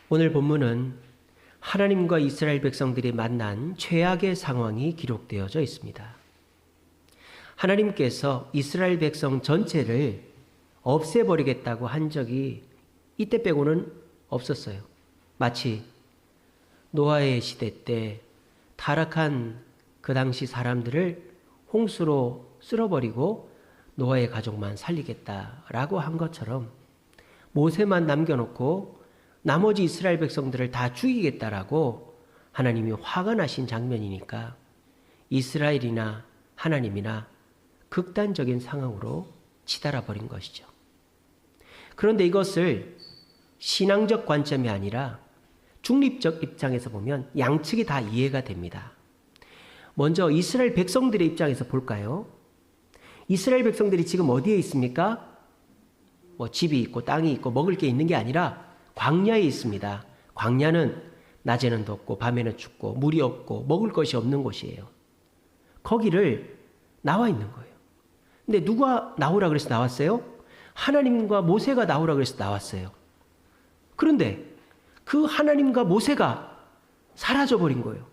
오늘 본문은 하나님과 이스라엘 백성들이 만난 최악의 상황이 기록되어져 있습니다. 하나님께서 이스라엘 백성 전체를 없애버리겠다고 한 적이 이때 빼고는 없었어요. 마치 노아의 시대 때 타락한 그 당시 사람들을 홍수로 쓸어버리고 노아의 가족만 살리겠다라고 한 것처럼 모세만 남겨놓고 나머지 이스라엘 백성들을 다 죽이겠다라고 하나님이 화가 나신 장면이니까 이스라엘이나 하나님이나 극단적인 상황으로 치달아 버린 것이죠. 그런데 이것을 신앙적 관점이 아니라 중립적 입장에서 보면 양측이 다 이해가 됩니다. 먼저 이스라엘 백성들의 입장에서 볼까요? 이스라엘 백성들이 지금 어디에 있습니까? 집이 있고 땅이 있고 먹을 게 있는 게 아니라 광야에 있습니다. 광야는 낮에는 덥고 밤에는 춥고 물이 없고 먹을 것이 없는 곳이에요. 거기를 나와 있는 거예요. 근데 누가 나오라 그래서 나왔어요? 하나님과 모세가 나오라 그래서 나왔어요. 그런데 그 하나님과 모세가 사라져버린 거예요.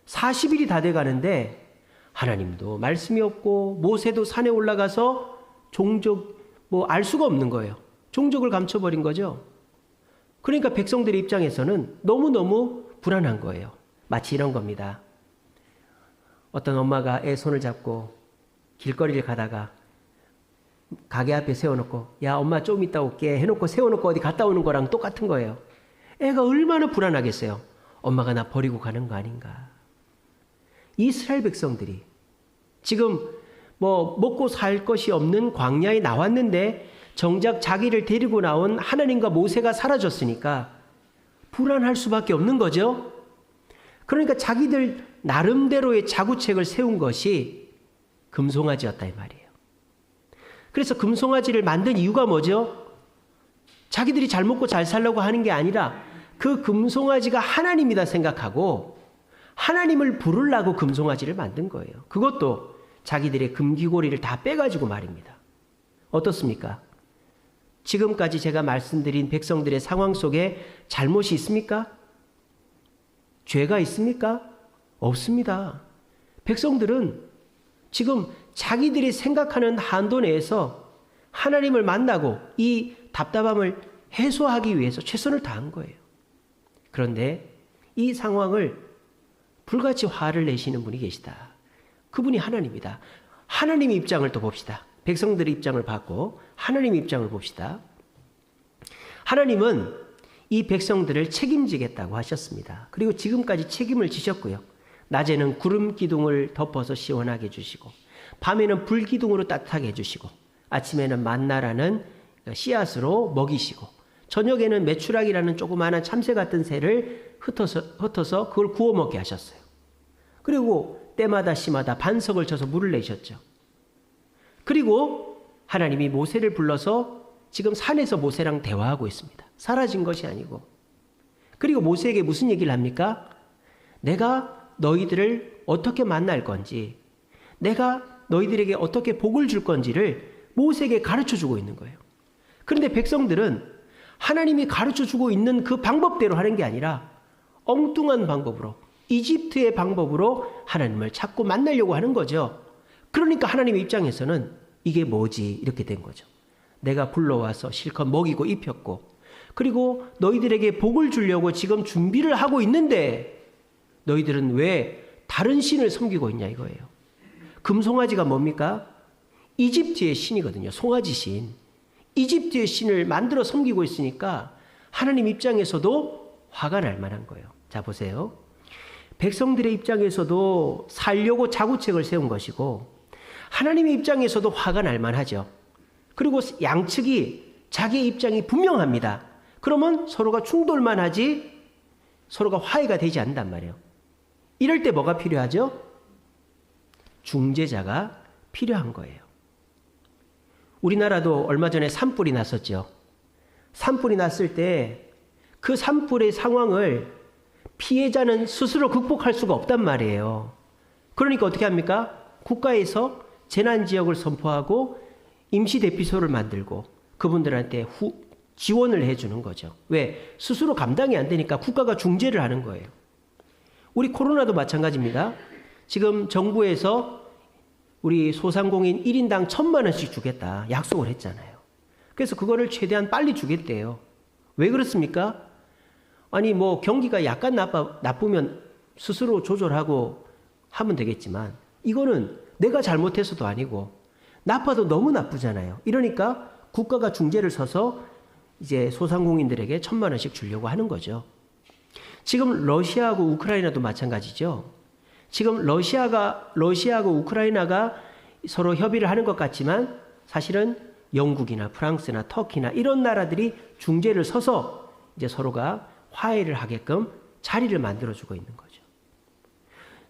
40일이 다 돼가는데 하나님도 말씀이 없고 모세도 산에 올라가서 종족 알 수가 없는 거예요. 종족을 감춰버린 거죠. 그러니까 백성들의 입장에서는 너무너무 불안한 거예요. 마치 이런 겁니다. 어떤 엄마가 애 손을 잡고 길거리를 가다가 가게 앞에 세워놓고 야 엄마 좀 이따 올게 해놓고 세워놓고 어디 갔다 오는 거랑 똑같은 거예요. 애가 얼마나 불안하겠어요. 엄마가 나 버리고 가는 거 아닌가. 이스라엘 백성들이 지금 먹고 살 것이 없는 광야에 나왔는데 정작 자기를 데리고 나온 하나님과 모세가 사라졌으니까 불안할 수밖에 없는 거죠. 그러니까 자기들 나름대로의 자구책을 세운 것이 금송아지였다 이 말이에요. 그래서 금송아지를 만든 이유가 뭐죠? 자기들이 잘 먹고 잘 살려고 하는 게 아니라 그 금송아지가 하나님이다 생각하고 하나님을 부르려고 금송아지를 만든 거예요. 그것도 자기들의 금귀고리를 다 빼가지고 말입니다. 어떻습니까? 지금까지 제가 말씀드린 백성들의 상황 속에 잘못이 있습니까? 죄가 있습니까? 없습니다. 백성들은 지금 자기들이 생각하는 한도 내에서 하나님을 만나고 이 답답함을 해소하기 위해서 최선을 다한 거예요. 그런데 이 상황을 불같이 화를 내시는 분이 계시다. 그분이 하나님이다. 하나님의 입장을 또 봅시다. 백성들의 입장을 봤고 하나님의 입장을 봅시다. 하나님은 이 백성들을 책임지겠다고 하셨습니다. 그리고 지금까지 책임을 지셨고요. 낮에는 구름 기둥을 덮어서 시원하게 해주시고 밤에는 불 기둥으로 따뜻하게 해주시고 아침에는 만나라는 씨앗으로 먹이시고 저녁에는 메추라기라는 조그마한 참새 같은 새를 흩어서 그걸 구워 먹게 하셨어요. 그리고 때마다 씨마다 반석을 쳐서 물을 내셨죠. 그리고 하나님이 모세를 불러서 지금 산에서 모세랑 대화하고 있습니다. 사라진 것이 아니고. 그리고 모세에게 무슨 얘기를 합니까? 내가 너희들을 어떻게 만날 건지, 내가 너희들에게 어떻게 복을 줄 건지를 모세에게 가르쳐주고 있는 거예요. 그런데 백성들은 하나님이 가르쳐주고 있는 그 방법대로 하는 게 아니라 엉뚱한 방법으로, 이집트의 방법으로 하나님을 찾고 만나려고 하는 거죠. 그러니까 하나님의 입장에서는 이게 뭐지? 이렇게 된 거죠. 내가 불러와서 실컷 먹이고 입혔고 그리고 너희들에게 복을 주려고 지금 준비를 하고 있는데 너희들은 왜 다른 신을 섬기고 있냐 이거예요. 금송아지가 뭡니까? 이집트의 신이거든요. 송아지 신. 이집트의 신을 만들어 섬기고 있으니까 하나님 입장에서도 화가 날 만한 거예요. 자 보세요. 백성들의 입장에서도 살려고 자구책을 세운 것이고 하나님의 입장에서도 화가 날 만하죠. 그리고 양측이 자기의 입장이 분명합니다. 그러면 서로가 충돌만 하지 서로가 화해가 되지 않는단 말이에요. 이럴 때 뭐가 필요하죠? 중재자가 필요한 거예요. 우리나라도 얼마 전에 산불이 났었죠. 산불이 났을 때 그 산불의 상황을 피해자는 스스로 극복할 수가 없단 말이에요. 그러니까 어떻게 합니까? 국가에서 재난지역을 선포하고 임시대피소를 만들고 그분들한테 지원을 해주는 거죠. 왜? 스스로 감당이 안 되니까 국가가 중재를 하는 거예요. 우리 코로나도 마찬가지입니다. 지금 정부에서 우리 소상공인 1인당 1,000만 원씩 주겠다 약속을 했잖아요. 그래서 그거를 최대한 빨리 주겠대요. 왜 그렇습니까? 아니 뭐 경기가 약간 나쁘면 스스로 조절하고 하면 되겠지만 이거는 내가 잘못해서도 아니고 나빠도 너무 나쁘잖아요. 이러니까 국가가 중재를 서서 이제 소상공인들에게 1,000만 원씩 주려고 하는 거죠. 지금 러시아하고 우크라이나도 마찬가지죠. 지금 러시아하고 우크라이나가 서로 협의를 하는 것 같지만 사실은 영국이나 프랑스나 터키나 이런 나라들이 중재를 서서 이제 서로가 화해를 하게끔 자리를 만들어주고 있는 거죠.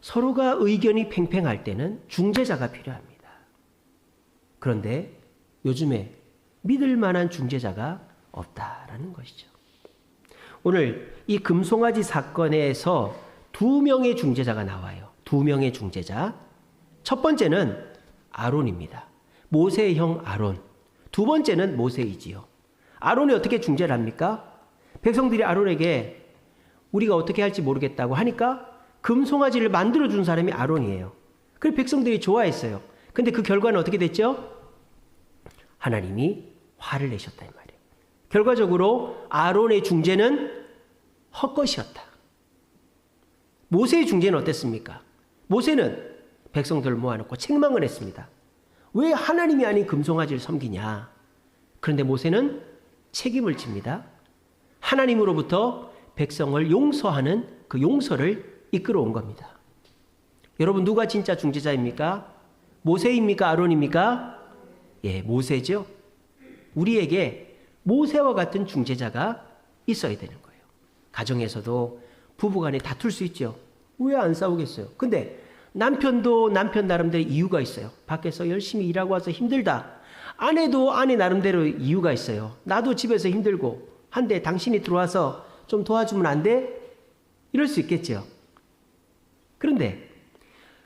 서로가 의견이 팽팽할 때는 중재자가 필요합니다. 그런데 요즘에 믿을 만한 중재자가 없다라는 것이죠. 오늘 이 금송아지 사건에서 2명의 중재자가 나와요. 2명의 중재자. 첫 번째는 아론입니다. 모세의 형 아론. 두 번째는 모세이지요. 아론이 어떻게 중재를 합니까? 백성들이 아론에게 우리가 어떻게 할지 모르겠다고 하니까 금송아지를 만들어준 사람이 아론이에요. 그래서 백성들이 좋아했어요. 근데 그 결과는 어떻게 됐죠? 하나님이 화를 내셨다 이 말이에요. 결과적으로 아론의 중재는 헛것이었다. 모세의 중재는 어땠습니까? 모세는 백성들을 모아놓고 책망을 했습니다. 왜 하나님이 아닌 금송아지를 섬기냐? 그런데 모세는 책임을 집니다. 하나님으로부터 백성을 용서하는 그 용서를 이끌어온 겁니다. 여러분 누가 진짜 중재자입니까? 모세입니까? 아론입니까? 예, 모세죠. 우리에게 모세와 같은 중재자가 있어야 되는 거예요. 가정에서도 부부간에 다툴 수 있죠. 왜 안 싸우겠어요? 근데 남편도 남편 나름대로 이유가 있어요. 밖에서 열심히 일하고 와서 힘들다. 아내도 아내 나름대로 이유가 있어요. 나도 집에서 힘들고 한데 당신이 들어와서 좀 도와주면 안 돼? 이럴 수 있겠죠. 그런데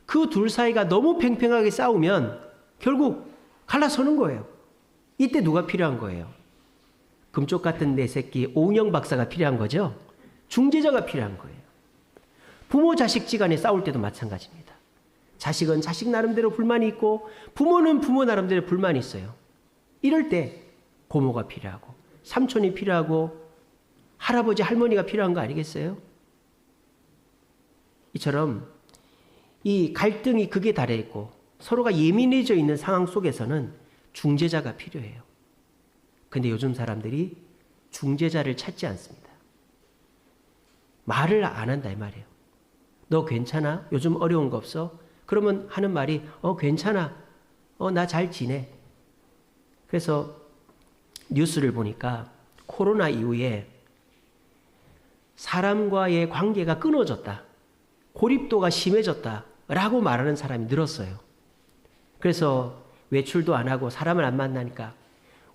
그 둘 사이가 너무 팽팽하게 싸우면 결국 갈라서는 거예요. 이때 누가 필요한 거예요? 금쪽 같은 내 새끼 오은영 박사가 필요한 거죠. 중재자가 필요한 거예요. 부모 자식지간에 싸울 때도 마찬가지입니다. 자식은 자식 나름대로 불만이 있고 부모는 부모 나름대로 불만이 있어요. 이럴 때 고모가 필요하고 삼촌이 필요하고 할아버지 할머니가 필요한 거 아니겠어요? 이처럼 이 갈등이 극에 달해 있고 서로가 예민해져 있는 상황 속에서는 중재자가 필요해요. 근데 요즘 사람들이 중재자를 찾지 않습니다. 말을 안 한다 이 말이에요. 너 괜찮아? 요즘 어려운 거 없어? 그러면 하는 말이 괜찮아. 나 잘 지내. 그래서 뉴스를 보니까 코로나 이후에 사람과의 관계가 끊어졌다. 고립도가 심해졌다라고 말하는 사람이 늘었어요. 그래서 외출도 안 하고 사람을 안 만나니까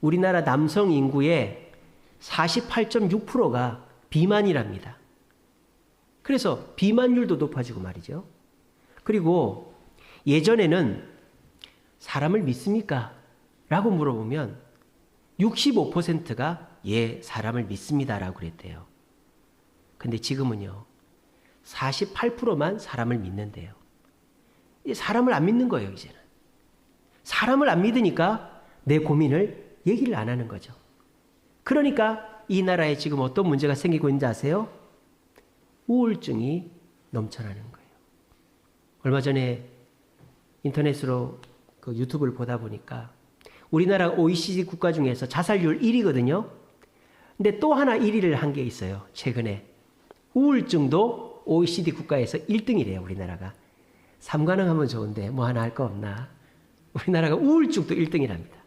우리나라 남성 인구의 48.6%가 비만이랍니다. 그래서 비만율도 높아지고 말이죠. 그리고 예전에는 사람을 믿습니까? 라고 물어보면 65%가 예, 사람을 믿습니다라고 그랬대요. 근데 지금은요. 48%만 사람을 믿는데요. 사람을 안 믿는 거예요, 이제는. 사람을 안 믿으니까 내 고민을 얘기를 안 하는 거죠. 그러니까 이 나라에 지금 어떤 문제가 생기고 있는지 아세요? 우울증이 넘쳐나는 거예요. 얼마 전에 인터넷으로 그 유튜브를 보다 보니까 우리나라 OECD 국가 중에서 자살률 1위거든요. 근데 또 하나 1위를 한 게 있어요. 최근에. 우울증도 OECD 국가에서 1등이래요. 우리나라가. 삼관왕 하면 좋은데 뭐 하나 할 거 없나. 우리나라가 우울증도 1등이랍니다.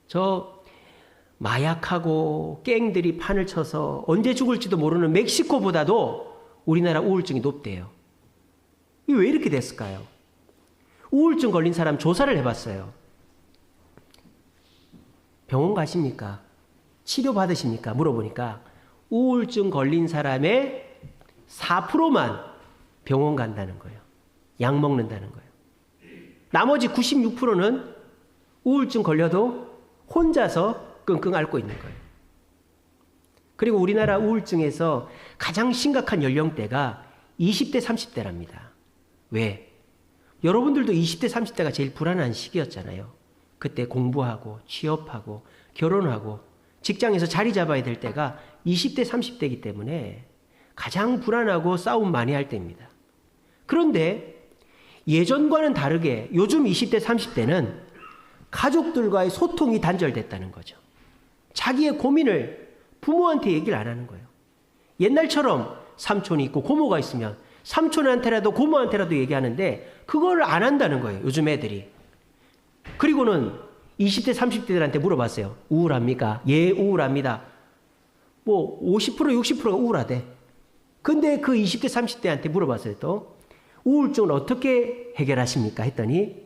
저 마약하고 갱들이 판을 쳐서 언제 죽을지도 모르는 멕시코보다도 우리나라 우울증이 높대요. 이게 왜 이렇게 됐을까요? 우울증 걸린 사람 조사를 해봤어요. 병원 가십니까? 치료 받으십니까? 물어보니까 우울증 걸린 사람의 4%만 병원 간다는 거예요. 약 먹는다는 거예요. 나머지 96%는 우울증 걸려도 혼자서 끙끙 앓고 있는 거예요. 그리고 우리나라 우울증에서 가장 심각한 연령대가 20대, 30대랍니다. 왜? 여러분들도 20대, 30대가 제일 불안한 시기였잖아요. 그때 공부하고 취업하고 결혼하고 직장에서 자리 잡아야 될 때가 20대, 30대이기 때문에 가장 불안하고 싸움 많이 할 때입니다. 그런데 예전과는 다르게 요즘 20대, 30대는 가족들과의 소통이 단절됐다는 거죠. 자기의 고민을 부모한테 얘기를 안 하는 거예요. 옛날처럼 삼촌이 있고 고모가 있으면 삼촌한테라도 고모한테라도 얘기하는데 그걸 안 한다는 거예요. 요즘 애들이. 그리고는 20대, 30대들한테 물어봤어요. 우울합니까? 예, 우울합니다. 뭐 50%, 60%가 우울하대. 근데 그 20대, 30대한테 물어봤어요. 또 우울증을 어떻게 해결하십니까? 했더니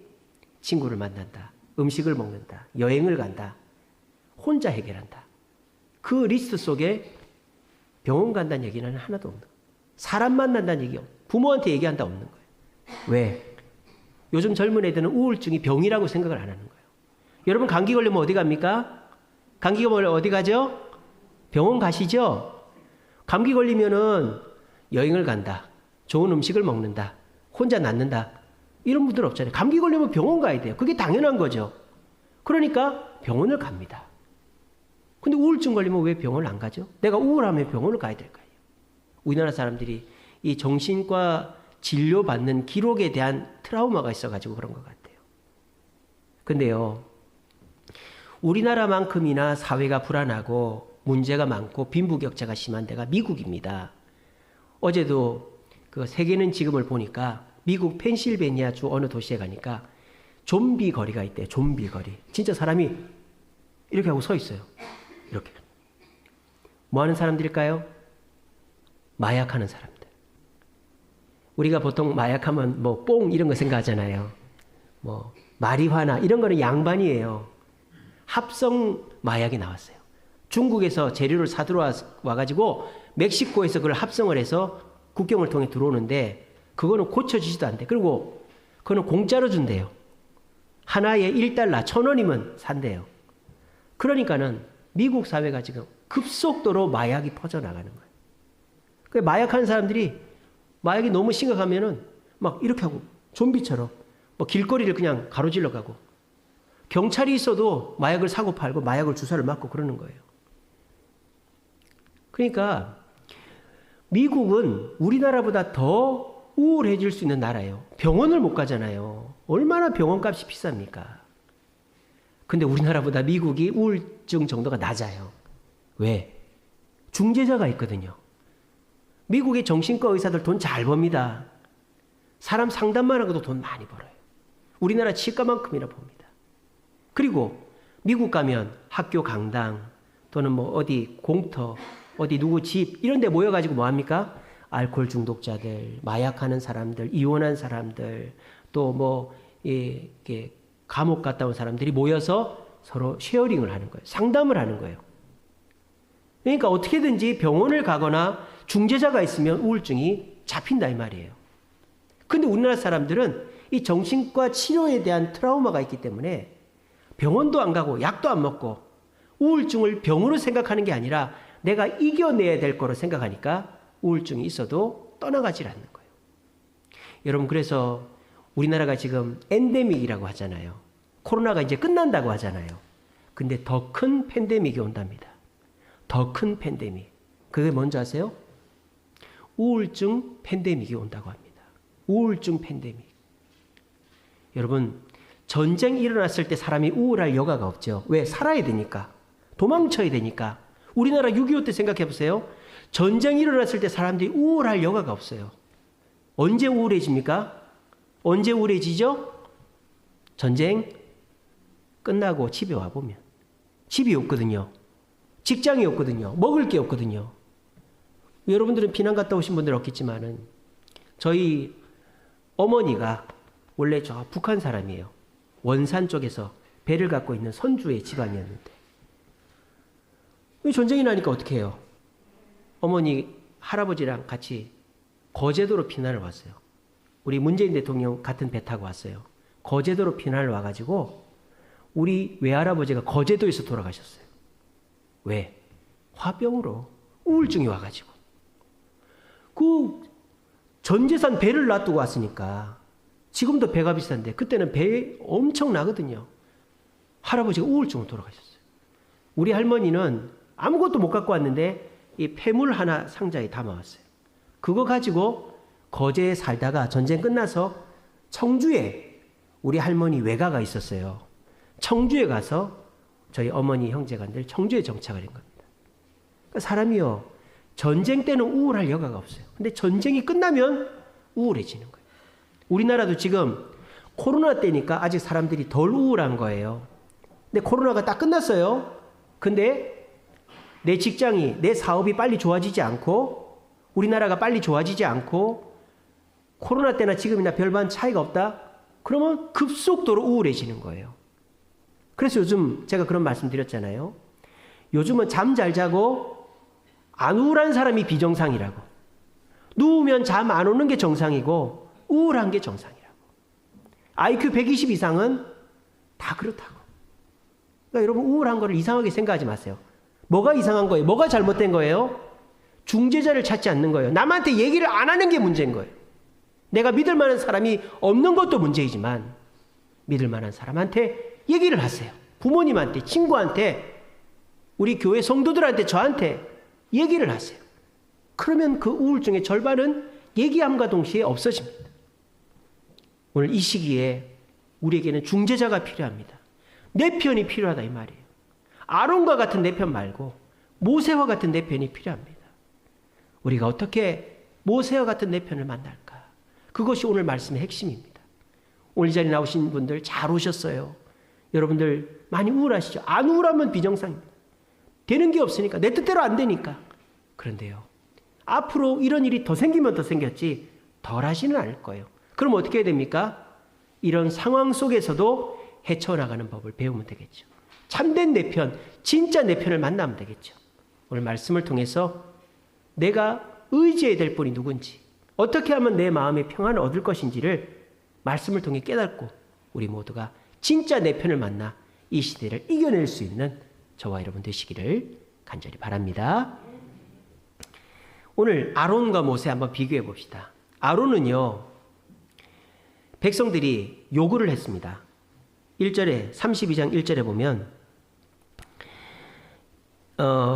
친구를 만난다. 음식을 먹는다. 여행을 간다. 혼자 해결한다. 그 리스트 속에 병원 간다는 얘기는 하나도 없는 거예요. 사람 만난다는 얘기요. 부모한테 얘기한다 없는 거예요. 왜? 요즘 젊은 애들은 우울증이 병이라고 생각을 안 하는 거예요. 여러분 감기 걸리면 어디 갑니까? 감기 걸리면 어디 가죠? 병원 가시죠? 감기 걸리면은 여행을 간다. 좋은 음식을 먹는다. 혼자 낫는다. 이런 분들 없잖아요. 감기 걸리면 병원 가야 돼요. 그게 당연한 거죠. 그러니까 병원을 갑니다. 근데 우울증 걸리면 왜 병원을 안 가죠? 내가 우울하면 병원을 가야 될 거예요. 우리나라 사람들이 이 정신과 진료받는 기록에 대한 트라우마가 있어가지고 그런 것 같아요. 근데요, 우리나라만큼이나 사회가 불안하고 문제가 많고 빈부격차가 심한 데가 미국입니다. 어제도 그 세계는 지금을 보니까 미국 펜실베니아주 어느 도시에 가니까 좀비 거리가 있대요. 좀비 거리. 진짜 사람이 이렇게 하고 서 있어요. 이렇게. 뭐 하는 사람들일까요? 마약하는 사람들. 우리가 보통 마약하면 뭐 뽕 이런 거 생각하잖아요. 뭐 마리화나 이런 거는 양반이에요. 합성 마약이 나왔어요. 중국에서 재료를 사들어 와가지고 멕시코에서 그걸 합성을 해서 국경을 통해 들어오는데 그거는 고쳐지지도 않대. 그리고 그거는 공짜로 준대요. 하나에 1달러, 1,000원이면 산대요. 그러니까는 미국 사회가 지금 급속도로 마약이 퍼져나가는 거예요. 그 마약하는 사람들이 마약이 너무 심각하면은 막 이렇게 하고 좀비처럼 뭐 길거리를 그냥 가로질러 가고 경찰이 있어도 마약을 사고 팔고 마약을 주사를 맞고 그러는 거예요. 그러니까 미국은 우리나라보다 더 우울해질 수 있는 나라예요. 병원을 못 가잖아요. 얼마나 병원값이 비쌉니까? 근데 우리나라보다 미국이 우울증 정도가 낮아요. 왜? 중재자가 있거든요. 미국의 정신과 의사들 돈 잘 법니다. 사람 상담만 하고도 돈 많이 벌어요. 우리나라 치과만큼이나 봅니다. 그리고 미국 가면 학교 강당 또는 뭐 어디 공터, 어디 누구 집 이런 데 모여가지고 뭐 합니까? 알코올 중독자들, 마약하는 사람들, 이혼한 사람들, 또 뭐 감옥 갔다 온 사람들이 모여서 서로 쉐어링을 하는 거예요. 상담을 하는 거예요. 그러니까 어떻게든지 병원을 가거나 중재자가 있으면 우울증이 잡힌다 이 말이에요. 근데 우리나라 사람들은 이 정신과 치료에 대한 트라우마가 있기 때문에 병원도 안 가고 약도 안 먹고 우울증을 병으로 생각하는 게 아니라 내가 이겨내야 될 거로 생각하니까 우울증이 있어도 떠나가질 않는 거예요. 여러분 그래서 우리나라가 지금 엔데믹이라고 하잖아요. 코로나가 이제 끝난다고 하잖아요. 근데 더 큰 팬데믹이 온답니다. 더 큰 팬데믹. 그게 뭔지 아세요? 우울증 팬데믹이 온다고 합니다. 우울증 팬데믹. 여러분 전쟁이 일어났을 때 사람이 우울할 여가가 없죠. 왜? 살아야 되니까. 도망쳐야 되니까. 우리나라 6.25 때 생각해 보세요. 전쟁이 일어났을 때 사람들이 우울할 여가가 없어요. 언제 우울해집니까? 언제 우울해지죠? 전쟁 끝나고 집에 와보면. 집이 없거든요. 직장이 없거든요. 먹을 게 없거든요. 여러분들은 피난 갔다 오신 분들 없겠지만은 저희 어머니가 원래 저 북한 사람이에요. 원산 쪽에서 배를 갖고 있는 선주의 집안이었는데 전쟁이 나니까 어떻게 해요? 어머니 할아버지랑 같이 거제도로 피난을 왔어요. 우리 문재인 대통령 같은 배 타고 왔어요. 거제도로 피난을 와가지고 우리 외할아버지가 거제도에서 돌아가셨어요. 왜? 화병으로. 우울증이 와가지고. 그 전 재산 배를 놔두고 왔으니까 지금도 배가 비싼데 그때는 배 엄청 나거든요. 할아버지가 우울증으로 돌아가셨어요. 우리 할머니는 아무것도 못 갖고 왔는데 이 폐물 하나 상자에 담아왔어요. 그거 가지고 거제에 살다가 전쟁 끝나서 청주에 우리 할머니 외가가 있었어요. 청주에 가서 저희 어머니 형제간들 청주에 정착을 한 겁니다. 그러니까 사람이요, 전쟁 때는 우울할 여가가 없어요. 근데 전쟁이 끝나면 우울해지는 거예요. 우리나라도 지금 코로나 때니까 아직 사람들이 덜 우울한 거예요. 근데 코로나가 딱 끝났어요. 근데 내 직장이, 내 사업이 빨리 좋아지지 않고 우리나라가 빨리 좋아지지 않고 코로나 때나 지금이나 별반 차이가 없다? 그러면 급속도로 우울해지는 거예요. 그래서 요즘 제가 그런 말씀 드렸잖아요. 요즘은 잠 잘 자고 안 우울한 사람이 비정상이라고. 누우면 잠 안 오는 게 정상이고 우울한 게 정상이라고. IQ 120 이상은 다 그렇다고. 그러니까 여러분 우울한 거를 이상하게 생각하지 마세요. 뭐가 이상한 거예요? 뭐가 잘못된 거예요? 중재자를 찾지 않는 거예요. 남한테 얘기를 안 하는 게 문제인 거예요. 내가 믿을 만한 사람이 없는 것도 문제이지만 믿을 만한 사람한테 얘기를 하세요. 부모님한테, 친구한테, 우리 교회 성도들한테, 저한테 얘기를 하세요. 그러면 그 우울증의 절반은 얘기함과 동시에 없어집니다. 오늘 이 시기에 우리에게는 중재자가 필요합니다. 내 편이 필요하다 이 말이에요. 아론과 같은 내 편 말고 모세와 같은 내 편이 필요합니다. 우리가 어떻게 모세와 같은 내 편을 만날까? 그것이 오늘 말씀의 핵심입니다. 오늘 이 자리에 나오신 분들 잘 오셨어요. 여러분들 많이 우울하시죠? 안 우울하면 비정상입니다. 되는 게 없으니까, 내 뜻대로 안 되니까. 그런데요, 앞으로 이런 일이 더 생기면 더 생겼지 덜 하지는 않을 거예요. 그럼 어떻게 해야 됩니까? 이런 상황 속에서도 헤쳐나가는 법을 배우면 되겠죠. 참된 내 편, 진짜 내 편을 만나면 되겠죠. 오늘 말씀을 통해서 내가 의지해야 될 분이 누군지, 어떻게 하면 내 마음의 평안을 얻을 것인지를 말씀을 통해 깨닫고 우리 모두가 진짜 내 편을 만나 이 시대를 이겨낼 수 있는 저와 여러분 되시기를 간절히 바랍니다. 오늘 아론과 모세 한번 비교해 봅시다. 아론은요, 백성들이 요구를 했습니다. 1절에 32장 1절에 보면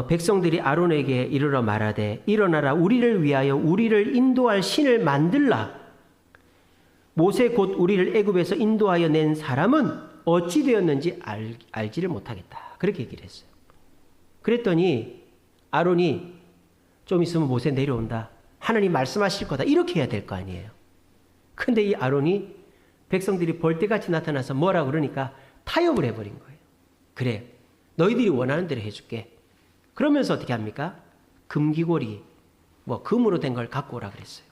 백성들이 아론에게 이르러 말하되 일어나라 우리를 위하여 우리를 인도할 신을 만들라. 모세 곧 우리를 애굽에서 인도하여 낸 사람은 어찌 되었는지 알지를 못하겠다. 그렇게 얘기를 했어요. 그랬더니 아론이 좀 있으면 모세 내려온다. 하나님 말씀하실 거다. 이렇게 해야 될 거 아니에요. 근데 이 아론이 백성들이 벌떼같이 나타나서 뭐라 그러니까 타협을 해버린 거예요. 그래, 너희들이 원하는 대로 해줄게. 그러면서 어떻게 합니까? 금기고리, 금으로 된 걸 갖고 오라 그랬어요.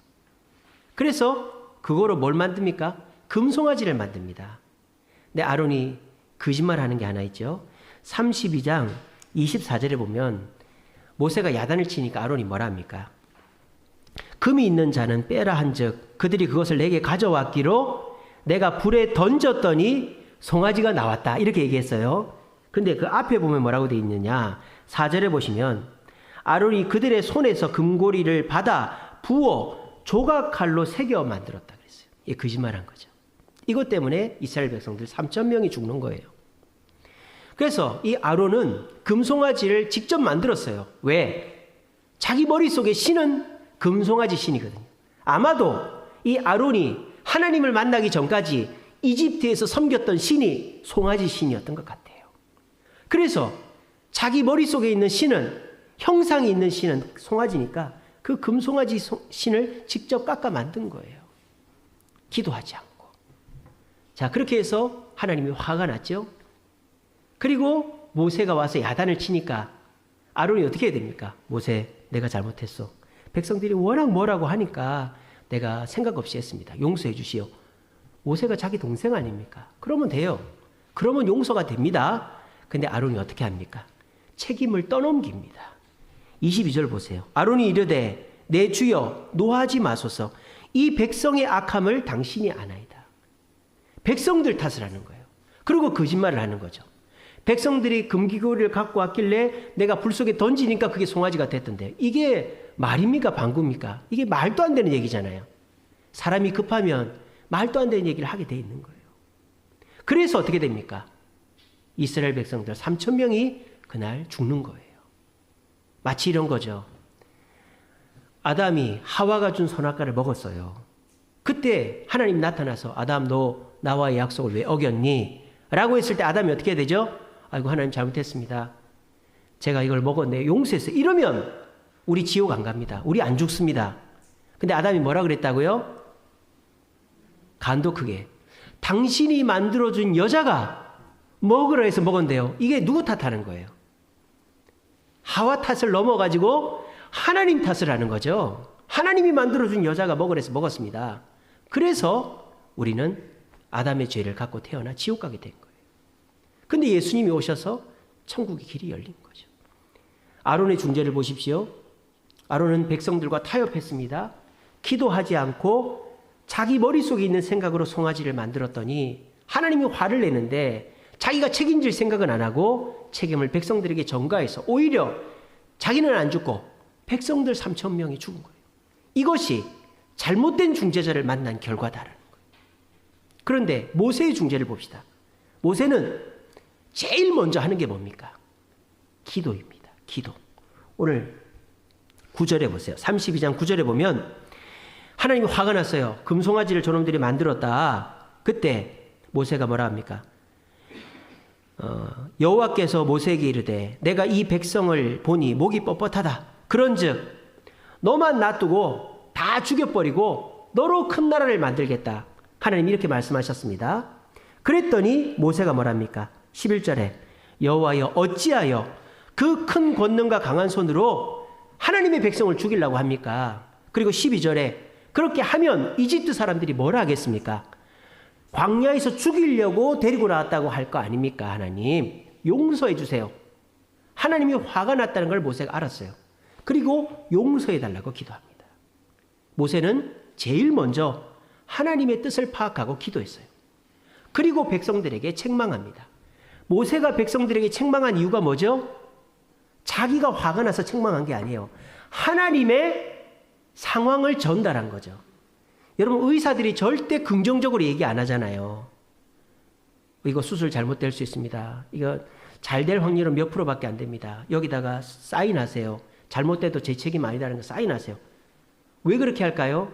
그래서 그거로 뭘 만듭니까? 금송아지를 만듭니다. 근데 아론이 거짓말 하는 게 하나 있죠. 32장 24절에 보면 모세가 야단을 치니까 아론이 뭐라 합니까? 금이 있는 자는 빼라 한즉 그들이 그것을 내게 가져왔기로 내가 불에 던졌더니 송아지가 나왔다. 이렇게 얘기했어요. 근데 그 앞에 보면 뭐라고 되어 있느냐? 4절에 보시면 아론이 그들의 손에서 금고리를 받아 부어 조각칼로 새겨 만들었다 그랬어요. 이게 거짓말한 거죠. 이것 때문에 이스라엘 백성들 3,000명이 죽는 거예요. 그래서 이 아론은 금송아지를 직접 만들었어요. 왜? 자기 머릿속에 신은 금송아지 신이거든요. 아마도 이 아론이 하나님을 만나기 전까지 이집트에서 섬겼던 신이 송아지 신이었던 것 같아요. 그래서 자기 머릿속에 있는 신은, 형상이 있는 신은 송아지니까 그 금송아지 신을 직접 깎아 만든 거예요. 기도하지 않고. 자, 그렇게 해서 하나님이 화가 났죠. 그리고 모세가 와서 야단을 치니까 아론이 어떻게 해야 됩니까? 모세, 내가 잘못했어. 백성들이 워낙 뭐라고 하니까 내가 생각 없이 했습니다. 용서해 주시오. 모세가 자기 동생 아닙니까? 그러면 돼요. 그러면 용서가 됩니다. 근데 아론이 어떻게 합니까? 책임을 떠넘깁니다. 22절 보세요. 아론이 이르되 내 주여 노하지 마소서. 이 백성의 악함을 당신이 아나이다. 백성들 탓을 하는 거예요. 그리고 거짓말을 하는 거죠. 백성들이 금기구를 갖고 왔길래 내가 불 속에 던지니까 그게 송아지가 됐던데 이게 말입니까 방구입니까? 이게 말도 안 되는 얘기잖아요. 사람이 급하면 말도 안 되는 얘기를 하게 돼 있는 거예요. 그래서 어떻게 됩니까? 이스라엘 백성들 3,000명이 그날 죽는 거예요. 마치 이런 거죠. 아담이 하와가 준 선악과를 먹었어요. 그때 하나님 나타나서 아담 너 나와의 약속을 왜 어겼니? 라고 했을 때 아담이 어떻게 되죠? 아이고 하나님 잘못했습니다. 제가 이걸 먹었네. 용서했어요. 이러면 우리 지옥 안 갑니다. 우리 안 죽습니다. 근데 아담이 뭐라 그랬다고요? 간도 크게. 당신이 만들어준 여자가 먹으라 해서 먹었는데요. 이게 누구 탓하는 거예요? 하와 탓을 넘어가지고 하나님 탓을 하는 거죠. 하나님이 만들어준 여자가 먹으라 해서 먹었습니다. 그래서 우리는 아담의 죄를 갖고 태어나 지옥 가게 된 거예요. 근데 예수님이 오셔서 천국의 길이 열린 거죠. 아론의 중재를 보십시오. 아론은 백성들과 타협했습니다. 기도하지 않고 자기 머릿속에 있는 생각으로 송아지를 만들었더니 하나님이 화를 내는데 자기가 책임질 생각은 안 하고 책임을 백성들에게 전가해서 오히려 자기는 안 죽고 백성들 3,000명이 죽은 거예요. 이것이 잘못된 중재자를 만난 결과다라는 거예요. 그런데 모세의 중재를 봅시다. 모세는 제일 먼저 하는 게 뭡니까? 기도입니다. 기도. 오늘 9절에 보세요. 32장 9절에 보면 하나님이 화가 났어요. 금송아지를 저놈들이 만들었다. 그때 모세가 뭐라 합니까? 여호와께서 모세에게 이르되 내가 이 백성을 보니 목이 뻣뻣하다. 그런즉 너만 놔두고 다 죽여버리고 너로 큰 나라를 만들겠다. 하나님이 이렇게 말씀하셨습니다. 그랬더니 모세가 뭐랍니까? 11절에 여호와여 어찌하여 그 큰 권능과 강한 손으로 하나님의 백성을 죽이려고 합니까? 그리고 12절에 그렇게 하면 이집트 사람들이 뭐라 하겠습니까? 광야에서 죽이려고 데리고 나왔다고 할 거 아닙니까? 하나님 용서해 주세요. 하나님이 화가 났다는 걸 모세가 알았어요. 그리고 용서해 달라고 기도합니다. 모세는 제일 먼저 하나님의 뜻을 파악하고 기도했어요. 그리고 백성들에게 책망합니다. 모세가 백성들에게 책망한 이유가 뭐죠? 자기가 화가 나서 책망한 게 아니에요. 하나님의 상황을 전달한 거죠. 여러분 의사들이 절대 긍정적으로 얘기 안 하잖아요. 이거 수술 잘못될 수 있습니다. 이거 잘 될 확률은 몇 프로밖에 안 됩니다. 여기다가 사인하세요. 잘못돼도 제 책임 아니다라는 거 사인하세요. 왜 그렇게 할까요?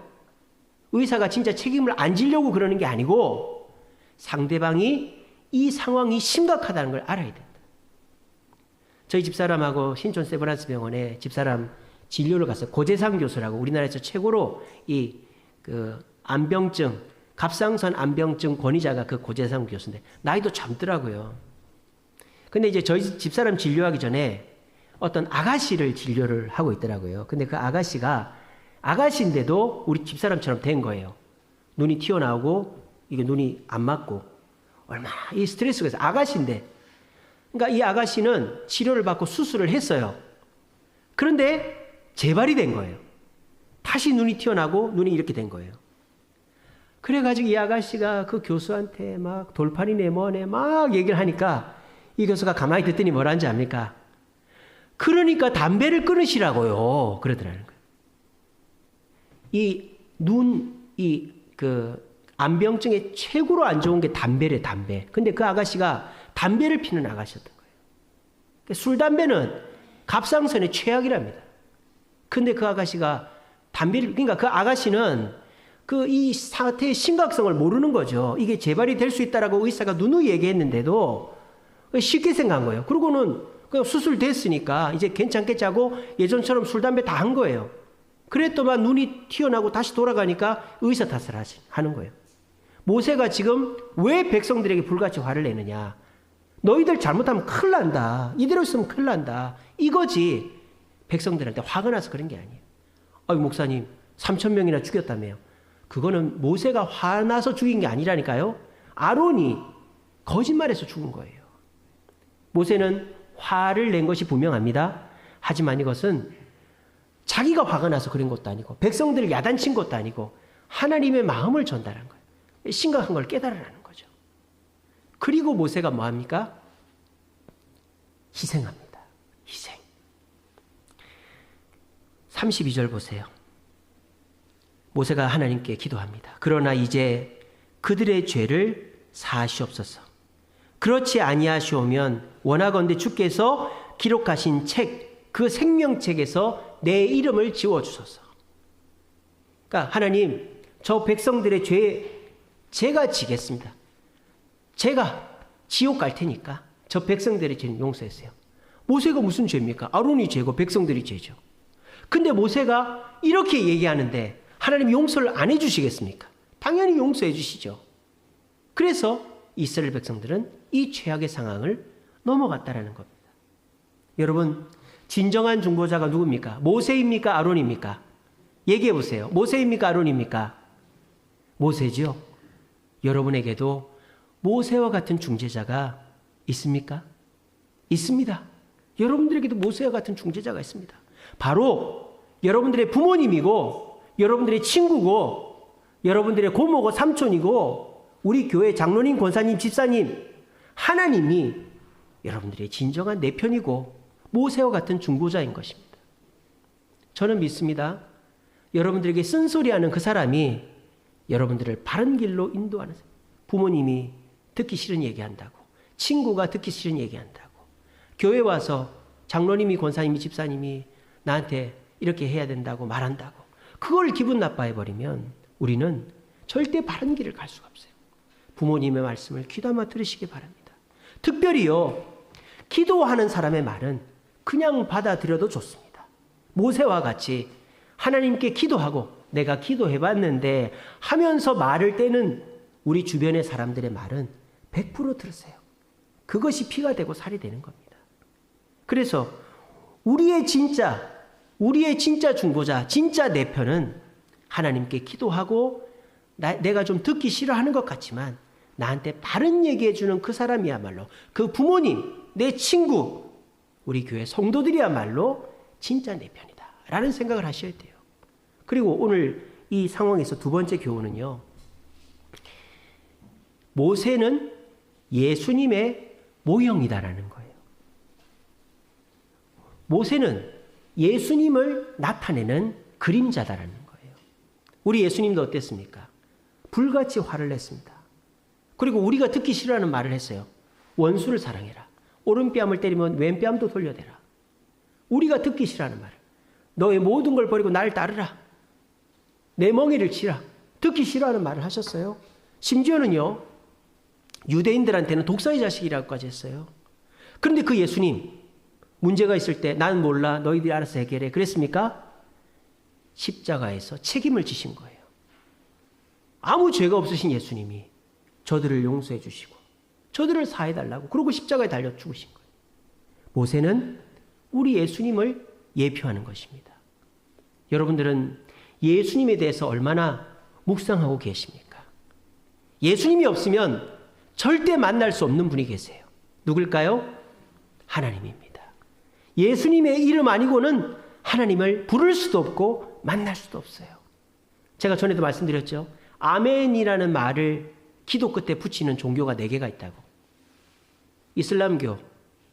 의사가 진짜 책임을 안 지려고 그러는 게 아니고 상대방이 이 상황이 심각하다는 걸 알아야 된다. 저희 집사람하고 신촌 세브란스 병원에 집사람 진료를 갔어요. 고재상 교수라고 우리나라에서 최고로 이 안병증, 갑상선 안병증 권위자가 그 고재상 교수인데 나이도 젊더라고요. 근데 이제 저희 집사람 진료하기 전에 어떤 아가씨를 진료를 하고 있더라고요. 근데 그 아가씨인데도 우리 집사람처럼 된 거예요. 눈이 튀어나오고 이게 눈이 안 맞고 얼마나 이 스트레스가 있어요. 아가씨인데. 그러니까 이 아가씨는 치료를 받고 수술을 했어요. 그런데 재발이 된 거예요. 다시 눈이 튀어나오고 눈이 이렇게 된 거예요. 그래가지고 이 아가씨가 그 교수한테 막 돌팔이네 뭐네 막 얘기를 하니까 이 교수가 가만히 듣더니 뭐라는지 압니까? 그러니까 담배를 끊으시라고요. 그러더라는 거예요. 안병증에 최고로 안 좋은 게 담배래, 담배. 근데 그 아가씨가 담배를 피는 아가씨였던 거예요. 술, 담배는 갑상선의 최악이랍니다. 근데 그 아가씨가 그러니까 그 아가씨는 이 사태의 심각성을 모르는 거죠. 이게 재발이 될 수 있다라고 의사가 누누이 얘기했는데도 쉽게 생각한 거예요. 그러고는 그냥 수술됐으니까 이제 괜찮겠지 하고 예전처럼 술, 담배 다 한 거예요. 그랬더만 눈이 튀어나오고 다시 돌아가니까 의사 탓을 하는 거예요. 모세가 지금 왜 백성들에게 불같이 화를 내느냐. 너희들 잘못하면 큰일 난다. 이대로 있으면 큰일 난다. 이거지. 백성들한테 화가 나서 그런 게 아니에요. 아유 목사님 3,000명이나 죽였다며요. 그거는 모세가 화나서 죽인 게 아니라니까요. 아론이 거짓말해서 죽은 거예요. 모세는 화를 낸 것이 분명합니다. 하지만 이것은 자기가 화가 나서 그런 것도 아니고 백성들을 야단친 것도 아니고 하나님의 마음을 전달한 거예요. 심각한 걸 깨달으라는 거죠. 그리고 모세가 뭐합니까? 희생합니다. 희생. 32절 보세요. 모세가 하나님께 기도합니다. 그러나 이제 그들의 죄를 사하시옵소서. 그렇지 아니하시오면 원하건대 주께서 기록하신 책, 그 생명책에서 내 이름을 지워주소서. 그러니까 하나님, 저 백성들의 죄 제가 지겠습니다. 제가 지옥 갈 테니까 저 백성들의 죄는 용서했어요. 모세가 무슨 죄입니까? 아론이 죄고 백성들이 죄죠. 근데 모세가 이렇게 얘기하는데 하나님 용서를 안 해주시겠습니까? 당연히 용서해 주시죠. 그래서 이스라엘 백성들은 이 최악의 상황을 넘어갔다라는 겁니다. 여러분, 진정한 중보자가 누굽니까? 모세입니까? 아론입니까? 얘기해 보세요. 모세입니까? 아론입니까? 모세죠. 여러분에게도 모세와 같은 중재자가 있습니까? 있습니다. 여러분들에게도 모세와 같은 중재자가 있습니다. 바로 여러분들의 부모님이고, 여러분들의 친구고, 여러분들의 고모고 삼촌이고, 우리 교회 장로님, 권사님, 집사님, 하나님이 여러분들의 진정한 내 편이고 모세와 같은 중보자인 것입니다. 저는 믿습니다. 여러분들에게 쓴소리하는 그 사람이 여러분들을 바른 길로 인도하는 사람. 부모님이 듣기 싫은 얘기한다고, 친구가 듣기 싫은 얘기한다고, 교회 와서 장로님이, 권사님이, 집사님이 나한테 이렇게 해야 된다고 말한다고, 그걸 기분 나빠해버리면 우리는 절대 바른 길을 갈 수가 없어요. 부모님의 말씀을 귀담아 들으시기 바랍니다. 특별히요, 기도하는 사람의 말은 그냥 받아들여도 좋습니다. 모세와 같이 하나님께 기도하고 내가 기도해봤는데 하면서 말을 떼는 우리 주변의 사람들의 말은 100% 들으세요. 그것이 피가 되고 살이 되는 겁니다. 그래서 우리의 진짜 중보자, 진짜 내 편은 하나님께 기도하고 내가 좀 듣기 싫어하는 것 같지만 나한테 바른 얘기해주는 그 사람이야말로, 그 부모님, 내 친구, 우리 교회 성도들이야말로 진짜 내 편이다 라는 생각을 하셔야 돼요. 그리고 오늘 이 상황에서 두 번째 교훈은요, 모세는 예수님의 모형이다라는 거예요. 모세는 예수님을 나타내는 그림자다라는 거예요. 우리 예수님도 어땠습니까? 불같이 화를 냈습니다. 그리고 우리가 듣기 싫어하는 말을 했어요. 원수를 사랑해라. 오른뺨을 때리면 왼뺨도 돌려대라. 우리가 듣기 싫어하는 말. 너의 모든 걸 버리고 나를 따르라. 내 멍에를 치라. 듣기 싫어하는 말을 하셨어요. 심지어는요, 유대인들한테는 독사의 자식이라고까지 했어요. 그런데 그 예수님, 문제가 있을 때 나는 몰라, 너희들이 알아서 해결해. 그랬습니까? 십자가에서 책임을 지신 거예요. 아무 죄가 없으신 예수님이 저들을 용서해 주시고 저들을 사해달라고, 그러고 십자가에 달려 죽으신 거예요. 모세는 우리 예수님을 예표하는 것입니다. 여러분들은 예수님에 대해서 얼마나 묵상하고 계십니까? 예수님이 없으면 절대 만날 수 없는 분이 계세요. 누굴까요? 하나님입니다. 예수님의 이름 아니고는 하나님을 부를 수도 없고 만날 수도 없어요. 제가 전에도 말씀드렸죠. 아멘이라는 말을 기도 끝에 붙이는 종교가 4개가 있다고. 이슬람교,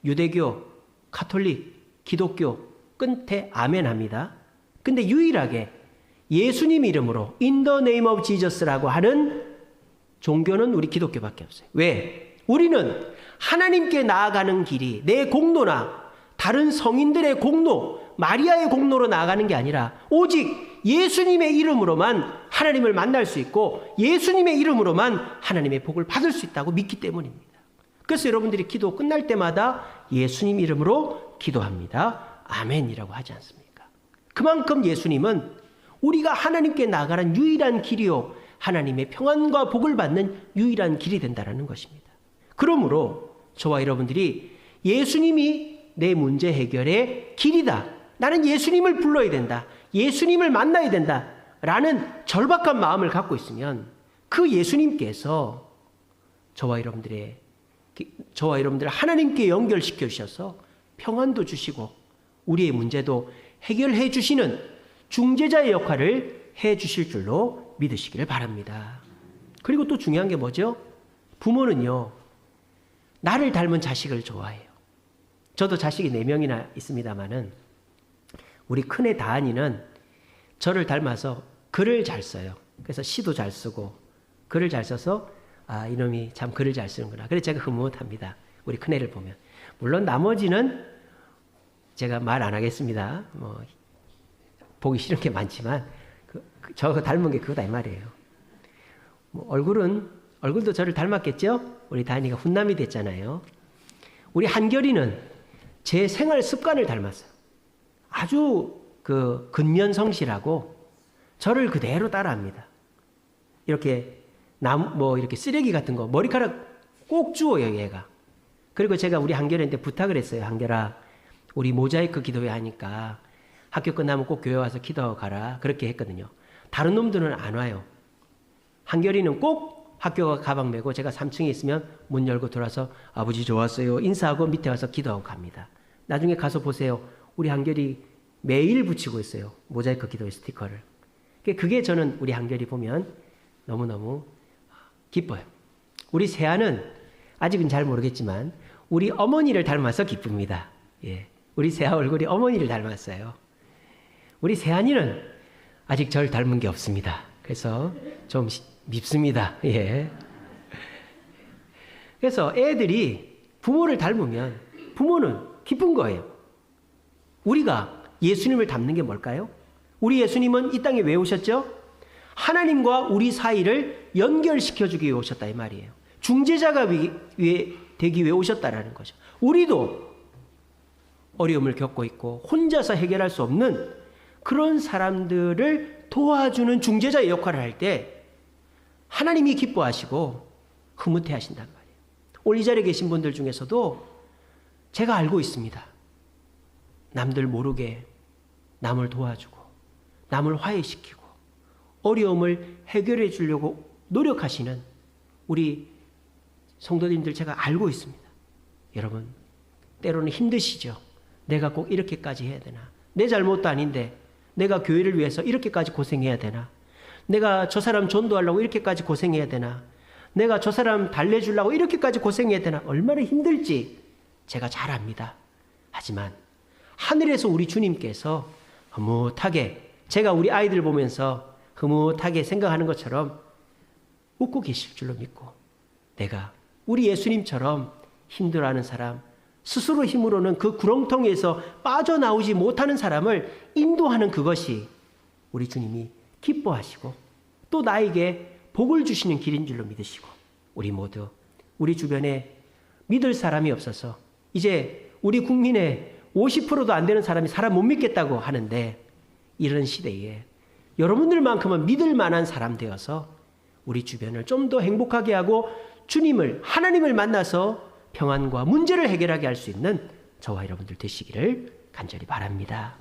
유대교, 가톨릭, 기독교 끝에 아멘 합니다. 근데 유일하게 예수님 이름으로 In the name of Jesus라고 하는 종교는 우리 기독교밖에 없어요. 왜? 우리는 하나님께 나아가는 길이 내 공로나 다른 성인들의 공로, 마리아의 공로로 나아가는 게 아니라 오직 예수님의 이름으로만 하나님을 만날 수 있고 예수님의 이름으로만 하나님의 복을 받을 수 있다고 믿기 때문입니다. 그래서 여러분들이 기도 끝날 때마다 예수님 이름으로 기도합니다. 아멘이라고 하지 않습니까? 그만큼 예수님은 우리가 하나님께 나아가는 유일한 길이요, 하나님의 평안과 복을 받는 유일한 길이 된다는 것입니다. 그러므로 저와 여러분들이 예수님이 내 문제 해결의 길이다, 나는 예수님을 불러야 된다, 예수님을 만나야 된다 라는 절박한 마음을 갖고 있으면 그 예수님께서 저와 여러분들을 하나님께 연결시켜 주셔서 평안도 주시고 우리의 문제도 해결해 주시는 중재자의 역할을 해 주실 줄로 믿으시기를 바랍니다. 그리고 또 중요한 게 뭐죠? 부모는요, 나를 닮은 자식을 좋아해요. 저도 자식이 4명이나 있습니다마는 우리 큰애 다한이는 저를 닮아서 글을 잘 써요. 그래서 시도 잘 쓰고 글을 잘 써서 아, 이놈이 참 글을 잘 쓰는구나. 그래서 제가 흐뭇합니다. 우리 큰애를 보면. 물론 나머지는 제가 말 안 하겠습니다. 뭐 보기 싫은 게 많지만 저 닮은 게 그거다 이 말이에요. 뭐 얼굴도 저를 닮았겠죠? 우리 다한이가 훈남이 됐잖아요. 우리 한결이는 제 생활 습관을 닮았어요. 아주 근면성실하고 저를 그대로 따라합니다. 이렇게 이렇게 쓰레기 같은 거 머리카락 꼭 주워요, 얘가. 그리고 제가 우리 한결이한테 부탁을 했어요. 한결아, 우리 모자이크 기도회 하니까 학교 끝나면 꼭 교회 와서 기도 가라. 그렇게 했거든요. 다른 놈들은 안 와요. 한결이는 꼭 학교 가방 메고 제가 3층에 있으면 문 열고 들어와서 아버지 좋았어요. 인사하고 밑에 와서 기도하고 갑니다. 나중에 가서 보세요. 우리 한결이 매일 붙이고 있어요. 모자이크 기도회 스티커를. 그게 저는 우리 한결이 보면 너무너무 기뻐요. 우리 세아는 아직은 잘 모르겠지만 우리 어머니를 닮아서 기쁩니다. 예. 우리 세아 얼굴이 어머니를 닮았어요. 우리 세안이는 아직 절 닮은 게 없습니다. 그래서 좀 밉습니다. 예. 그래서 애들이 부모를 닮으면 부모는 기쁜 거예요. 우리가 예수님을 닮는 게 뭘까요? 우리 예수님은 이 땅에 왜 오셨죠? 하나님과 우리 사이를 연결시켜주기 위해 오셨다 이 말이에요. 중재자가 되기 위해 오셨다라는 거죠. 우리도 어려움을 겪고 있고 혼자서 해결할 수 없는 그런 사람들을 도와주는 중재자의 역할을 할 때 하나님이 기뻐하시고 흐뭇해 하신단 말이에요. 오늘 이 자리에 계신 분들 중에서도 제가 알고 있습니다. 남들 모르게 남을 도와주고 남을 화해시키고 어려움을 해결해 주려고 노력하시는 우리 성도님들 제가 알고 있습니다. 여러분 때로는 힘드시죠? 내가 꼭 이렇게까지 해야 되나? 내 잘못도 아닌데 내가 교회를 위해서 이렇게까지 고생해야 되나? 내가 저 사람 전도하려고 이렇게까지 고생해야 되나? 내가 저 사람 달래주려고 이렇게까지 고생해야 되나? 얼마나 힘들지 제가 잘 압니다. 하지만 하늘에서 우리 주님께서 흐뭇하게 제가 우리 아이들 보면서 흐뭇하게 생각하는 것처럼 웃고 계실 줄로 믿고 내가 우리 예수님처럼 힘들어하는 사람 스스로 힘으로는 그 구렁텅이에서 빠져나오지 못하는 사람을 인도하는 그것이 우리 주님이 기뻐하시고 또 나에게 복을 주시는 길인 줄로 믿으시고 우리 모두 우리 주변에 믿을 사람이 없어서 이제 우리 국민의 50%도 안 되는 사람이 사람 못 믿겠다고 하는데 이런 시대에 여러분들만큼은 믿을 만한 사람 되어서 우리 주변을 좀 더 행복하게 하고 주님을 하나님을 만나서 평안과 문제를 해결하게 할 수 있는 저와 여러분들 되시기를 간절히 바랍니다.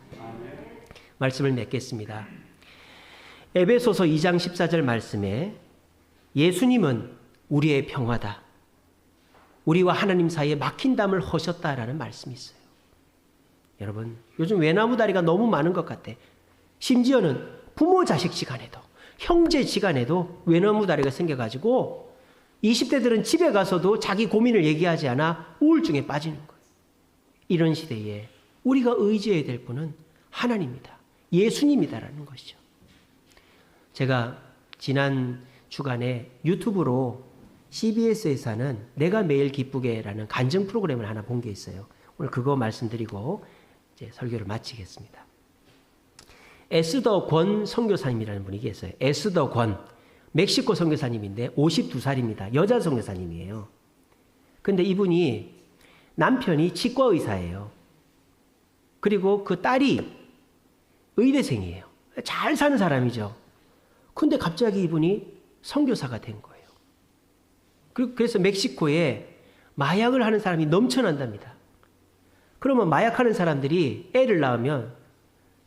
말씀을 맺겠습니다. 에베소서 2장 14절 말씀에 예수님은 우리의 평화다. 우리와 하나님 사이에 막힌 담을 허셨다라는 말씀이 있어요. 여러분 요즘 외나무 다리가 너무 많은 것 같아. 심지어는 부모 자식 시간에도 형제 시간에도 외나무 다리가 생겨가지고 20대들은 집에 가서도 자기 고민을 얘기하지 않아 우울증에 빠지는 거예요. 이런 시대에 우리가 의지해야 될 분은 하나님이다. 예수님이다라는 것이죠. 제가 지난 주간에 유튜브로 CBS에서 하는 내가 매일 기쁘게라는 간증 프로그램을 하나 본 게 있어요. 오늘 그거 말씀드리고 이제 설교를 마치겠습니다. 에스더 권 선교사님이라는 분이 계세요. 에스더 권. 멕시코 선교사님인데 52살입니다. 여자 선교사님이에요. 근데 이분이 남편이 치과 의사예요. 그리고 그 딸이 의대생이에요. 잘 사는 사람이죠. 근데 갑자기 이분이 선교사가 된 거예요. 그래서 멕시코에 마약을 하는 사람이 넘쳐난답니다. 그러면 마약하는 사람들이 애를 낳으면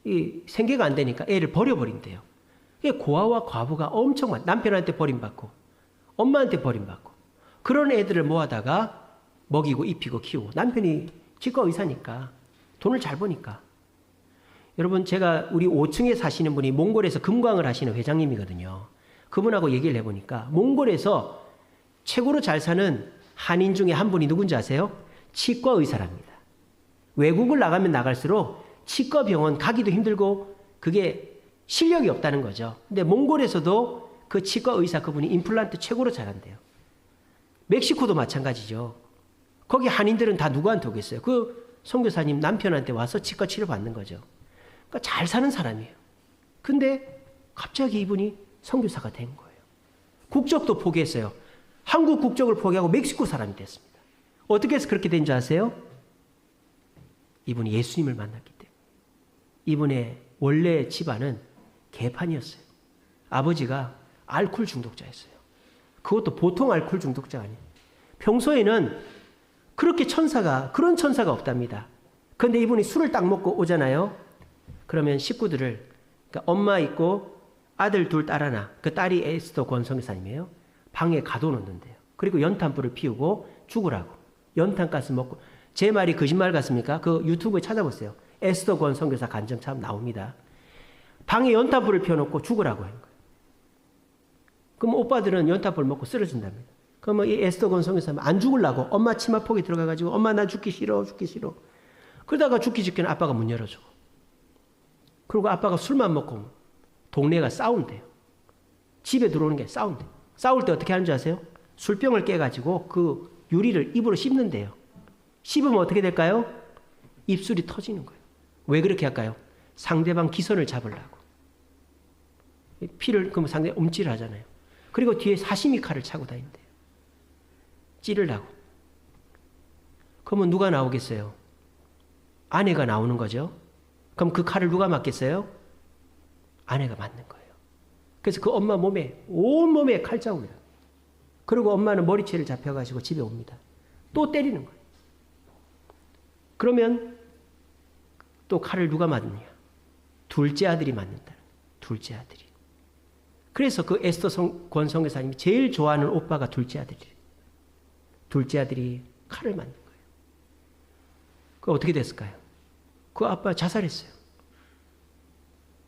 이 생계가 안 되니까 애를 버려버린대요. 고아와 과부가 엄청 많아요. 남편한테 버림받고 엄마한테 버림받고 그런 애들을 모아다가 먹이고 입히고 키우고 남편이 치과 의사니까 돈을 잘 버니까 여러분 제가 우리 5층에 사시는 분이 몽골에서 금광을 하시는 회장님이거든요. 그분하고 얘기를 해보니까 몽골에서 최고로 잘 사는 한인 중에 한 분이 누군지 아세요? 치과 의사랍니다. 외국을 나가면 나갈수록 치과 병원 가기도 힘들고 그게 실력이 없다는 거죠. 근데 몽골에서도 그 치과 의사 그분이 임플란트 최고로 잘한대요. 멕시코도 마찬가지죠. 거기 한인들은 다 누구한테 오겠어요? 그 선교사님 남편한테 와서 치과 치료 받는 거죠. 그러니까 잘 사는 사람이에요. 근데 갑자기 이분이 선교사가 된 거예요. 국적도 포기했어요. 한국 국적을 포기하고 멕시코 사람이 됐습니다. 어떻게 해서 그렇게 된 줄 아세요? 이분이 예수님을 만났기 때문에. 이분의 원래 집안은 개판이었어요. 아버지가 알코올 중독자였어요. 그것도 보통 알코올 중독자가 아니에요. 평소에는 그렇게 그런 천사가 없답니다. 그런데 이분이 술을 딱 먹고 오잖아요. 그러면 식구들을, 그러니까 엄마 있고 아들 둘, 딸 하나, 그 딸이 에스더 권성교사님이에요. 방에 가둬놓는데요. 그리고 연탄불을 피우고 죽으라고. 연탄가스 먹고. 제 말이 거짓말 같습니까? 그 유튜브에 찾아보세요. 에스더 권성교사 간증 참 나옵니다. 방에 연탄불을 피워놓고 죽으라고 하는 거예요. 그럼 오빠들은 연탄불 먹고 쓰러진답니다. 그러면 이 에스더 권성교사는 안 죽으려고 엄마 치마폭에 들어가가지고 엄마 나 죽기 싫어. 그러다가 죽기 직전에 아빠가 문 열어줘. 그리고 아빠가 술만 먹고 동네가 싸운대요. 집에 들어오는 게 싸운대요. 싸울 때 어떻게 하는 줄 아세요? 술병을 깨가지고 그 유리를 입으로 씹는데요. 씹으면 어떻게 될까요? 입술이 터지는 거예요. 왜 그렇게 할까요? 상대방 기선을 잡으려고. 피를, 그러면 상대 움찔을 하잖아요. 그리고 뒤에 사시미 칼을 차고 다닌대요. 찌르려고. 그러면 누가 나오겠어요? 아내가 나오는 거죠. 그럼 그 칼을 누가 맞겠어요? 아내가 맞는 거예요. 그래서 그 엄마 몸에, 온몸에 칼자국이 나요. 그리고 엄마는 머리채를 잡혀가지고 집에 옵니다. 또 때리는 거예요. 그러면 또 칼을 누가 맞느냐? 둘째 아들이 맞는다. 둘째 아들이. 그래서 그 에스더 권성교사님이 제일 좋아하는 오빠가 둘째 아들이에요. 둘째 아들이 칼을 맞는 거예요. 그 어떻게 됐을까요? 그 아빠 자살했어요.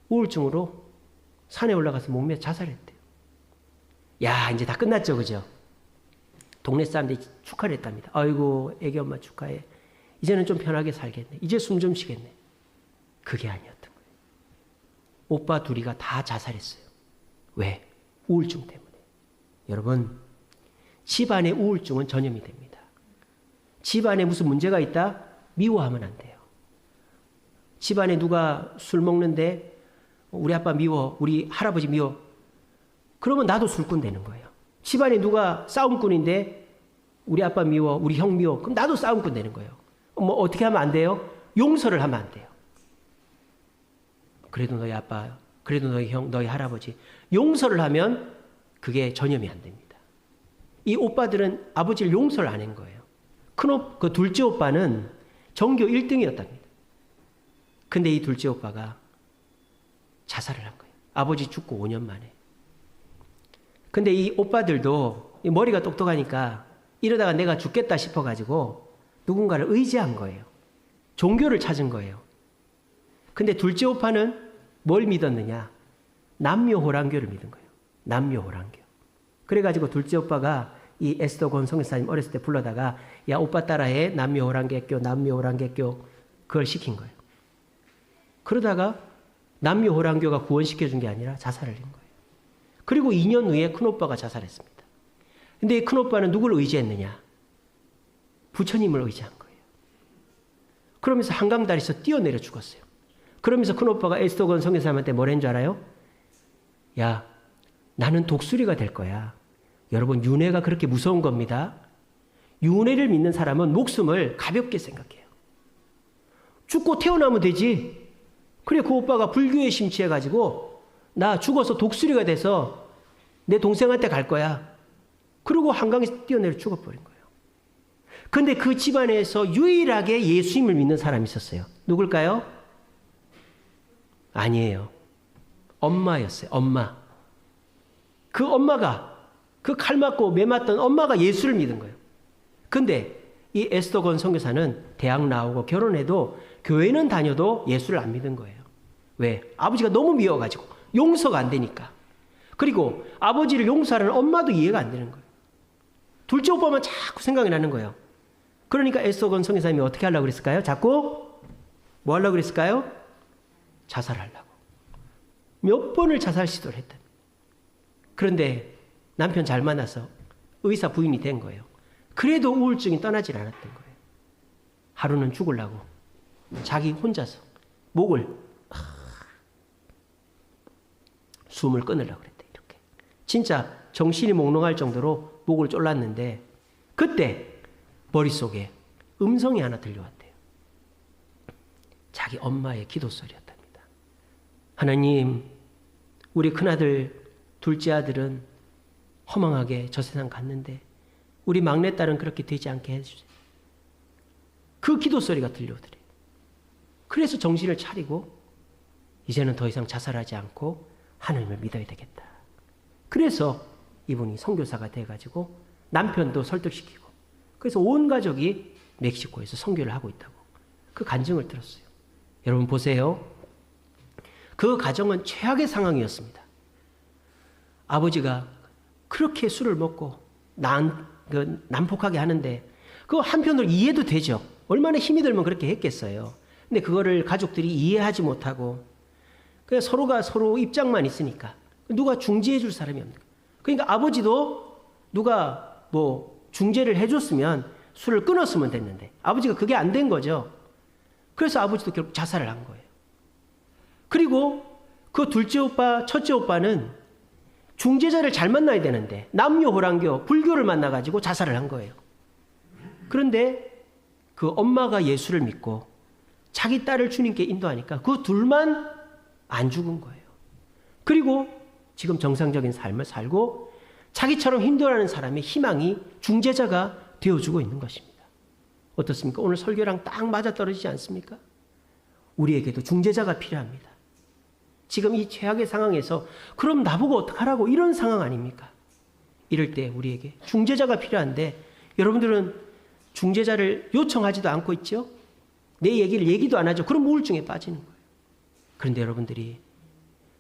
우울증으로 산에 올라가서 목매 자살했대요. 야, 이제 다 끝났죠, 그죠? 동네 사람들이 축하를 했답니다. 아이고, 애기 엄마 축하해. 이제는 좀 편하게 살겠네. 이제 숨 좀 쉬겠네. 그게 아니었던 거예요. 오빠 둘이가 다 자살했어요. 왜? 우울증 때문에. 여러분, 집안의 우울증은 전염이 됩니다. 집안에 무슨 문제가 있다? 미워하면 안 돼요. 집안에 누가 술 먹는데 우리 아빠 미워, 우리 할아버지 미워. 그러면 나도 술꾼 되는 거예요. 집안에 누가 싸움꾼인데 우리 아빠 미워, 우리 형 미워. 그럼 나도 싸움꾼 되는 거예요. 뭐 어떻게 하면 안 돼요? 용서를 하면 안 돼요. 그래도 너희 아빠, 그래도 너희 형, 너희 할아버지. 용서를 하면 그게 전염이 안 됩니다. 이 오빠들은 아버지를 용서를 안 한 거예요. 그 둘째 오빠는 전교 1등이었답니다. 근데 이 둘째 오빠가 자살을 한 거예요. 아버지 죽고 5년 만에. 근데 이 오빠들도 머리가 똑똑하니까 이러다가 내가 죽겠다 싶어가지고 누군가를 의지한 거예요. 종교를 찾은 거예요. 근데 둘째 오빠는 뭘 믿었느냐? 남묘호랑교를 믿은 거예요. 남묘호랑교. 그래가지고 둘째 오빠가 이 에스더 권성교사님 어렸을 때 불러다가 야, 오빠 따라해. 남묘호랑개교, 남묘호랑개교. 그걸 시킨 거예요. 그러다가 남묘호랑교가 구원시켜준 게 아니라 자살을 한 거예요. 그리고 2년 후에 큰오빠가 자살했습니다. 근데 이 큰오빠는 누구를 의지했느냐? 부처님을 의지한 거예요. 그러면서 한강다리에서 뛰어내려 죽었어요. 그러면서 큰오빠가 에스더 권성교사님한테 뭘 한 줄 알아요? 야, 나는 독수리가 될 거야. 여러분, 윤회가 그렇게 무서운 겁니다. 윤회를 믿는 사람은 목숨을 가볍게 생각해요. 죽고 태어나면 되지. 그래, 그 오빠가 불교에 심취해가지고 나 죽어서 독수리가 돼서 내 동생한테 갈 거야. 그리고 한강에서 뛰어내려 죽어버린 거예요. 근데 그 집안에서 유일하게 예수님을 믿는 사람이 있었어요. 누굴까요? 아니에요. 엄마였어요. 엄마. 그 엄마가, 그 칼 맞고 매 맞던 엄마가 예수를 믿은 거예요. 근데 이 에스더 권성교사는 대학 나오고 결혼해도 교회는 다녀도 예수를 안 믿은 거예요. 왜? 아버지가 너무 미워가지고 용서가 안 되니까. 그리고 아버지를 용서하는 엄마도 이해가 안 되는 거예요. 둘째 오빠만 자꾸 생각이 나는 거예요. 그러니까 에스더건 선교사님이 어떻게 하려고 그랬을까요? 자꾸 뭐 하려고 그랬을까요? 자살하려고. 몇 번을 자살 시도를 했다. 그런데 남편 잘 만나서 의사 부인이 된 거예요. 그래도 우울증이 떠나질 않았던 거예요. 하루는 죽으려고 자기 혼자서 목을 숨을 끊으려고 그랬대. 이렇게 진짜 정신이 몽롱할 정도로 목을 졸랐는데 그때 머릿속에 음성이 하나 들려왔대요. 자기 엄마의 기도 소리였답니다. 하나님, 우리 큰아들, 둘째 아들은 허망하게 저 세상 갔는데 우리 막내딸은 그렇게 되지 않게 해주세요. 그 기도 소리가 들려오더래요. 그래서 정신을 차리고 이제는 더 이상 자살하지 않고 하나님을 믿어야 되겠다. 그래서 이분이 선교사가 돼가지고 남편도 설득시키고 그래서 온 가족이 멕시코에서 선교를 하고 있다고 그 간증을 들었어요. 여러분 보세요. 그 가정은 최악의 상황이었습니다. 아버지가 그렇게 술을 먹고 난폭하게 하는데 그거 한편으로 이해도 되죠. 얼마나 힘이 들면 그렇게 했겠어요. 근데 그거를 가족들이 이해하지 못하고 그냥 서로가 서로 입장만 있으니까 누가 중재해 줄 사람이 없는 거예요. 그러니까 아버지도 누가 뭐 중재를 해줬으면 술을 끊었으면 됐는데 아버지가 그게 안 된 거죠. 그래서 아버지도 결국 자살을 한 거예요. 그리고 그 둘째 오빠, 첫째 오빠는 중재자를 잘 만나야 되는데 남녀 호랑교, 불교를 만나가지고 자살을 한 거예요. 그런데 그 엄마가 예수를 믿고 자기 딸을 주님께 인도하니까 그 둘만 안 죽은 거예요. 그리고 지금 정상적인 삶을 살고 자기처럼 힘들어하는 사람의 희망이 중재자가 되어주고 있는 것입니다. 어떻습니까? 오늘 설교랑 딱 맞아떨어지지 않습니까? 우리에게도 중재자가 필요합니다. 지금 이 최악의 상황에서 그럼 나보고 어떡하라고 이런 상황 아닙니까? 이럴 때 우리에게 중재자가 필요한데 여러분들은 중재자를 요청하지도 않고 있죠? 내 얘기를 얘기도 안 하죠. 그럼 우울증에 빠지는 거예요. 그런데 여러분들이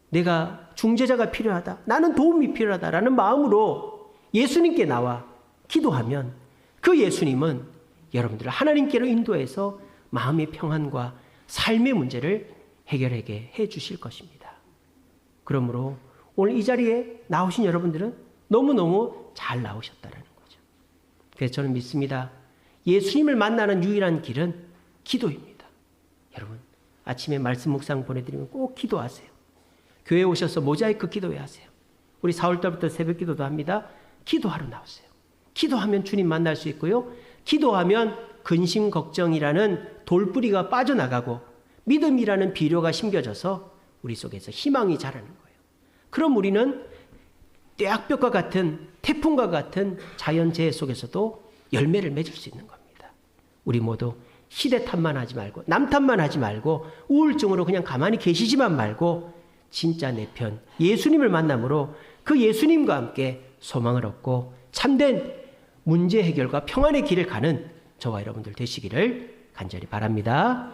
내가 중재자가 필요하다, 나는 도움이 필요하다라는 마음으로 예수님께 나와 기도하면 그 예수님은 여러분들을 하나님께로 인도해서 마음의 평안과 삶의 문제를 해결하게 해 주실 것입니다. 그러므로 오늘 이 자리에 나오신 여러분들은 너무너무 잘 나오셨다는 거죠. 그래서 저는 믿습니다. 예수님을 만나는 유일한 길은 기도입니다. 여러분 아침에 말씀 묵상 보내드리면 꼭 기도하세요. 교회에 오셔서 모자이크 기도회 하세요. 우리 4월달부터 새벽 기도도 합니다. 기도하러 나오세요. 기도하면 주님 만날 수 있고요. 기도하면 근심 걱정이라는 돌뿌리가 빠져나가고 믿음이라는 비료가 심겨져서 우리 속에서 희망이 자라는 거예요. 그럼 우리는 떼약볕과 같은 태풍과 같은 자연재해 속에서도 열매를 맺을 수 있는 겁니다. 우리 모두 시대 탓만 하지 말고 남 탓만 하지 말고 우울증으로 그냥 가만히 계시지만 말고 진짜 내 편 예수님을 만남으로 그 예수님과 함께 소망을 얻고 참된 문제 해결과 평안의 길을 가는 저와 여러분들 되시기를 간절히 바랍니다.